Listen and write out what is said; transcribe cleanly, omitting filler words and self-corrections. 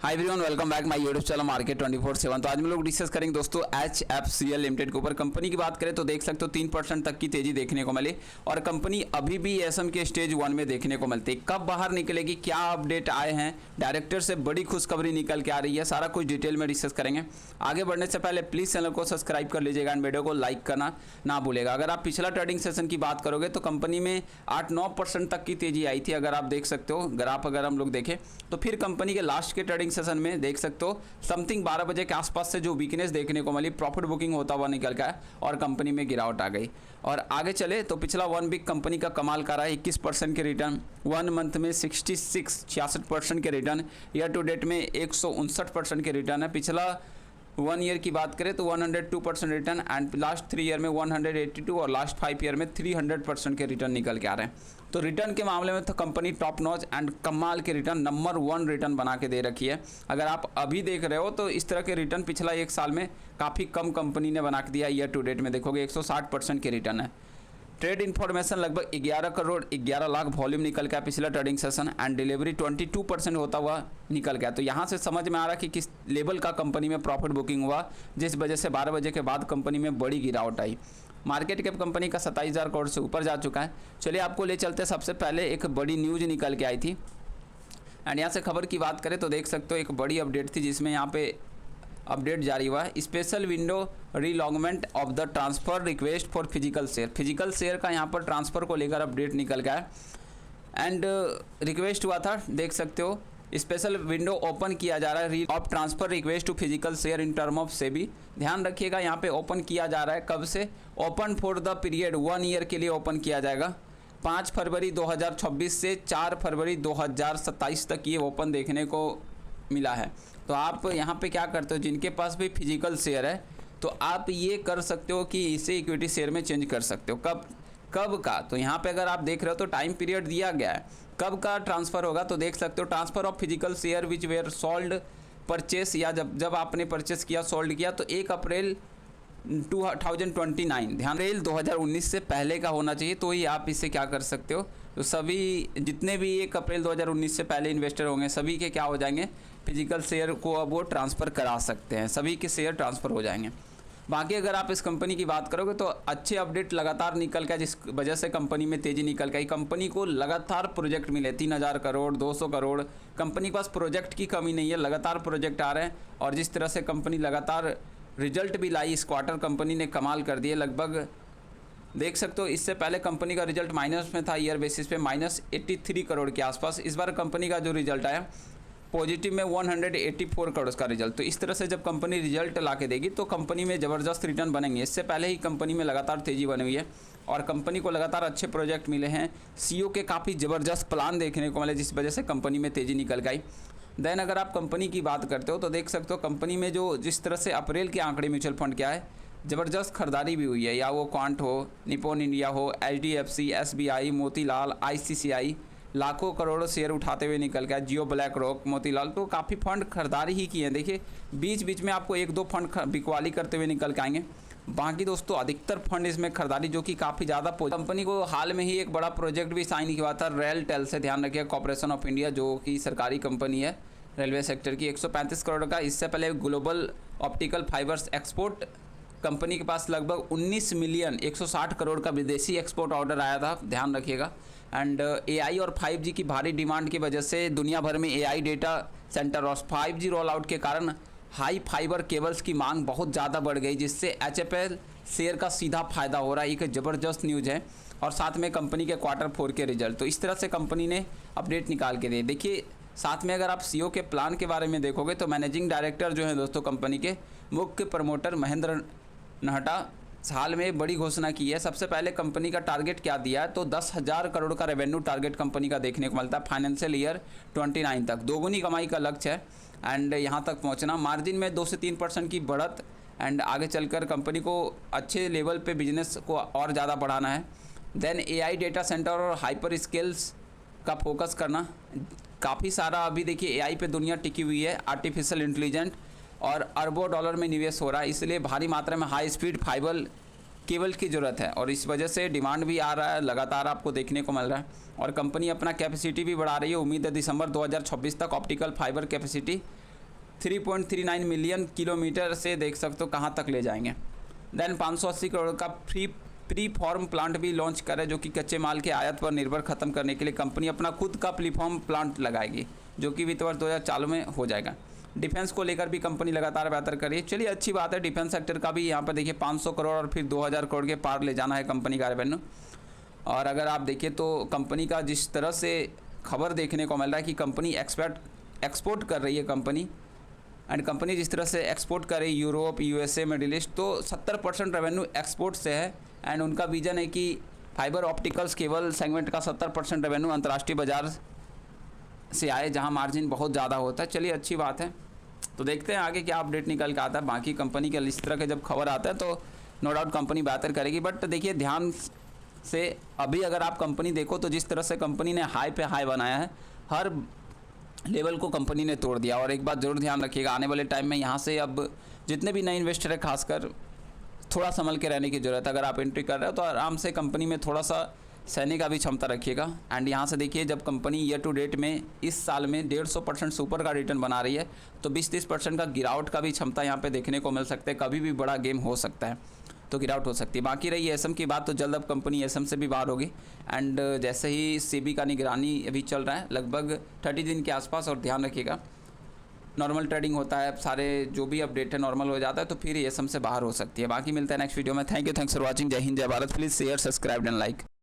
Hi everyone, welcome back my YouTube channel market 24/7। तो आज हम लोग डिस्कस करेंगे दोस्तों HFCL लिमिटेड के ऊपर। कंपनी की बात करें तो देख सकते हो 3% तक की तेजी देखने को मिली और कंपनी अभी भी एसएम के स्टेज 1 में देखने को मिलती है। कब बाहर निकलेगी, क्या अपडेट आए हैं, डायरेक्टर से बड़ी खुशखबरी निकल के आ रही है, सारा कुछ डिटेल में डिस्कस करेंगे। आगे बढ़ने से पहले प्लीज़ चैनल को सब्सक्राइब कर लीजिएगा एंड वीडियो को लाइक करना ना भूलेगा। अगर आप पिछला ट्रेडिंग सेशन की बात करोगे तो कंपनी में 8-9% तक की तेजी आई थी। अगर आप देख सकते हो ग्राफ, अगर हम लोग देखें तो फिर कंपनी के लास्ट के ट्रेडिंग सेशन में देख सकते हो समथिंग 12 बजे के आसपास से जो वीकनेस देखने को मिली, प्रॉफिट बुकिंग होता हुआ निकल गया और कंपनी में गिरावट आ गई। और आगे चले तो पिछला 1 वीक कंपनी का कमाल कर रहा है 21% के रिटर्न, 1 मंथ में 66% के रिटर्न, ईयर टू डेट में 159% के रिटर्न है। पिछला 1 ईयर की बात करें तो 102% रिटर्न एंड लास्ट 3 ईयर में 182 और लास्ट 5 ईयर में 300% के रिटर्न निकल के आ रहे हैं। तो रिटर्न के मामले में तो कंपनी टॉप नॉच एंड कमाल के रिटर्न, नंबर 1 रिटर्न बना के दे रखी है। अगर आप अभी देख रहे हो तो इस तरह के रिटर्न पिछला 1 साल में काफ़ी कम कंपनी ने बना के दिया। ईयर टू डेट में देखोगे 160% के रिटर्न है। ट्रेड इन्फॉर्मेशन लगभग 11 करोड़ 11 लाख वॉल्यूम निकल गया पिछला ट्रेडिंग सेशन एंड डिलीवरी 22% होता हुआ निकल गया। तो यहाँ से समझ में आ रहा है कि किस लेवल का कंपनी में प्रॉफिट बुकिंग हुआ, जिस वजह से 12 बजे के बाद कंपनी में बड़ी गिरावट आई। मार्केट कैप कंपनी का 27,000 करोड़ से ऊपर जा चुका है। चलिए आपको ले चलते, सबसे पहले एक बड़ी न्यूज़ निकल के आई थी एंड यहाँ से खबर की बात करें तो देख सकते हो एक बड़ी अपडेट थी जिसमें यहाँ पे अपडेट जारी हुआ है। Special window relodgement of the transfer request for physical share का यहाँ पर ट्रांसफ़र को लेकर अपडेट निकल गया है एंड रिक्वेस्ट हुआ था, देख सकते हो स्पेशल विंडो ओपन किया जा रहा है of transfer request to physical share in term of SEBI. ध्यान रखिएगा यहाँ पे ओपन किया जा रहा है, कब से open for the period 1 year के लिए ओपन किया जाएगा। 5 फरवरी 2026 से 4 फरवरी 2027 तक ये ओपन देखने को मिला है। तो आप यहाँ पे क्या करते हो, जिनके पास भी फिजिकल शेयर है तो आप ये कर सकते हो कि इसे इक्विटी शेयर में चेंज कर सकते हो। कब का, तो यहाँ पे अगर आप देख रहे हो तो टाइम पीरियड दिया गया है कब का ट्रांसफ़र होगा। तो देख सकते हो transfer of physical share which were sold purchase, या जब आपने परचेस किया, सोल्ड किया तो 1 अप्रैल 2029, ध्यान, अप्रैल 2019 से पहले का होना चाहिए। तो ही आप इससे क्या कर सकते हो, तो सभी जितने भी 1 अप्रैल 2019 से पहले इन्वेस्टर होंगे सभी के क्या हो जाएंगे, फिजिकल शेयर को अब वो ट्रांसफ़र करा सकते हैं, सभी के शेयर ट्रांसफ़र हो जाएंगे। बाकी अगर आप इस कंपनी की बात करोगे तो अच्छे अपडेट लगातार निकल गया, जिस वजह से कंपनी में तेज़ी निकल गई। कंपनी को लगातार प्रोजेक्ट मिले 3000 करोड़ 200 करोड़, कंपनी के पास प्रोजेक्ट की कमी नहीं है, लगातार प्रोजेक्ट आ रहे हैं। और जिस तरह से कंपनी लगातार रिजल्ट भी लाई, इस क्वार्टर कंपनी ने कमाल कर दिए। लगभग देख सकते हो इससे पहले कंपनी का रिजल्ट माइनस में था, ईयर बेसिस पे -83 करोड़ के आसपास। इस बार कंपनी का जो रिजल्ट आया पॉजिटिव में 184 करोड़ का रिजल्ट। तो इस तरह से जब कंपनी रिजल्ट ला के देगी तो कंपनी में ज़बरदस्त रिटर्न बनेंगे। इससे पहले ही कंपनी में लगातार तेज़ी बनी हुई है और कंपनी को लगातार अच्छे प्रोजेक्ट मिले हैं, सीईओ के काफ़ी ज़बरदस्त प्लान देखने को मिले, जिस वजह से कंपनी में तेज़ी निकल गई। देन अगर आप कंपनी की बात करते हो तो देख सकते हो कंपनी में जो जिस तरह से अप्रैल के आंकड़े म्यूचुअल फंड क्या है, ज़बरदस्त खरीदारी भी हुई है, या वो क्वांट हो, निपॉन इंडिया हो, HDFC, SBI, मोतीलाल, ICICI, लाखों करोड़ों शेयर उठाते हुए निकल गया, जियो, ब्लैक रॉक, मोतीलाल, तो काफ़ी फंड खरीदारी ही की है। देखिए बीच बीच में आपको 1-2 फंड बिकवाली करते हुए निकल के आएंगे, बाकी दोस्तों अधिकतर फंड इसमें खरीदारी जो कि काफ़ी ज़्यादा। कंपनी को हाल में ही एक बड़ा प्रोजेक्ट भी साइन किया था रेल टेल से, ध्यान रखिए, कॉर्पोरेशन ऑफ इंडिया, जो कि सरकारी कंपनी है रेलवे सेक्टर की, 135 करोड़ का। इससे पहले global optical fibres export company के पास लगभग 19 मिलियन 160 करोड़ का विदेशी एक्सपोर्ट ऑर्डर आया था, ध्यान रखिएगा। एंड AI और 5G की भारी डिमांड की वजह से दुनिया भर में AI डेटा सेंटर और 5G रोल आउट के कारण हाई फाइबर केबल्स की मांग बहुत ज़्यादा बढ़ गई, जिससे HFL शेयर का सीधा फायदा हो रहा है। एक ज़बरदस्त न्यूज़ है। और साथ में कंपनी के Q4 के रिजल्ट, तो इस तरह से कंपनी ने अपडेट निकाल के दिए। देखिए साथ में अगर आप CEO के प्लान के बारे में देखोगे तो मैनेजिंग डायरेक्टर जो है दोस्तों कंपनी के मुख्य प्रमोटर महेंद्र नहटा हाल में बड़ी घोषणा की है। सबसे पहले कंपनी का टारगेट क्या दिया है, तो 10,000 करोड़ का रेवेन्यू टारगेट कंपनी का देखने को मिलता है फाइनेंशियल ईयर 29 तक। दोगुनी कमाई का लक्ष्य है एंड यहाँ तक पहुँचना, मार्जिन में 2 से 3% की बढ़त एंड आगे चलकर कंपनी को अच्छे लेवल पे बिजनेस को और ज़्यादा बढ़ाना है। देन AI डेटा सेंटर और हाइपर स्केल्स का फोकस करना, काफ़ी सारा अभी देखिए AI पे दुनिया टिकी हुई है, आर्टिफिशियल इंटेलिजेंट, और अरबों डॉलर में निवेश हो रहा है, इसलिए भारी मात्रा में हाई स्पीड फाइबर केबल की ज़रूरत है और इस वजह से डिमांड भी आ रहा है, लगातार आपको देखने को मिल रहा है। और कंपनी अपना कैपेसिटी भी बढ़ा रही है। उम्मीद है दिसंबर 2026 तक optical fibre capacity 3.39 million kilometre से देख सकते हो कहाँ तक ले जाएंगे। देन 580 करोड़ का प्री फॉर्म प्लांट भी लॉन्च करे, जो कि कच्चे माल के आयात पर निर्भर खत्म करने के लिए कंपनी अपना खुद का प्रीफॉर्म प्लांट लगाएगी, जो कि वित्त वर्ष 2004 में हो जाएगा। डिफेंस को लेकर भी कंपनी लगातार बेहतर करी। चलिए अच्छी बात है, डिफेंस सेक्टर का भी यहाँ पर देखिए 500 करोड़ और फिर 2000 करोड़ के पार ले जाना है कंपनी का रेवेन्यू। और अगर आप देखिए तो कंपनी का जिस तरह से खबर देखने को मिल रहा है कि कंपनी एक्सपोर्ट कर रही है कंपनी, एंड कंपनी जिस तरह से एक्सपोर्ट कर रही है यूरोप, यूएसए, मिडिल ईस्ट, तो 70% रेवेन्यू एक्सपोर्ट से है। एंड उनका विजन है कि फाइबर ऑप्टिकल्स केबल सेगमेंट का 70% रेवेन्यू अंतर्राष्ट्रीय बाजार से आए, जहां मार्जिन बहुत ज़्यादा होता है। चलिए अच्छी बात है, तो देखते हैं आगे क्या अपडेट निकल के आता है। बाकी कंपनी के इस तरह के जब खबर आता है तो नो डाउट कंपनी बेहतर करेगी। बट देखिए ध्यान से अभी अगर आप कंपनी देखो तो जिस तरह से कंपनी ने हाई पे हाई बनाया है, हर लेवल को कंपनी ने तोड़ दिया। और एक बात ज़रूर ध्यान रखिएगा, आने वाले टाइम में यहाँ से अब जितने भी नए इन्वेस्टर है खासकर थोड़ा संभल के रहने की ज़रूरत है। अगर आप एंट्री कर रहे हो तो आराम से कंपनी में थोड़ा सा सहने का भी क्षमता रखिएगा। एंड यहाँ से देखिए जब कंपनी ईयर टू डेट में इस साल में 150% सुपर का रिटर्न बना रही है, तो 20-30% का गिरावट का भी क्षमता यहाँ पे देखने को मिल सकता है। कभी भी बड़ा गेम हो सकता है, तो गिरावट हो सकती है। बाकी रही एसएम की बात, तो जल्द अब कंपनी एसएम से भी बाहर होगी। एंड जैसे ही सेबी का निगरानी अभी चल रहा है लगभग 30 दिन के आसपास, और ध्यान रखिएगा नॉर्मल ट्रेडिंग होता है, सारे जो भी अपडेट है नॉर्मल हो जाता है, तो फिर एसएम से बाहर हो सकती है। बाकी मिलता है नेक्स्ट वीडियो में। Thanks for watching. जय हिंद, जय Bharat. Please share, subscribe and like.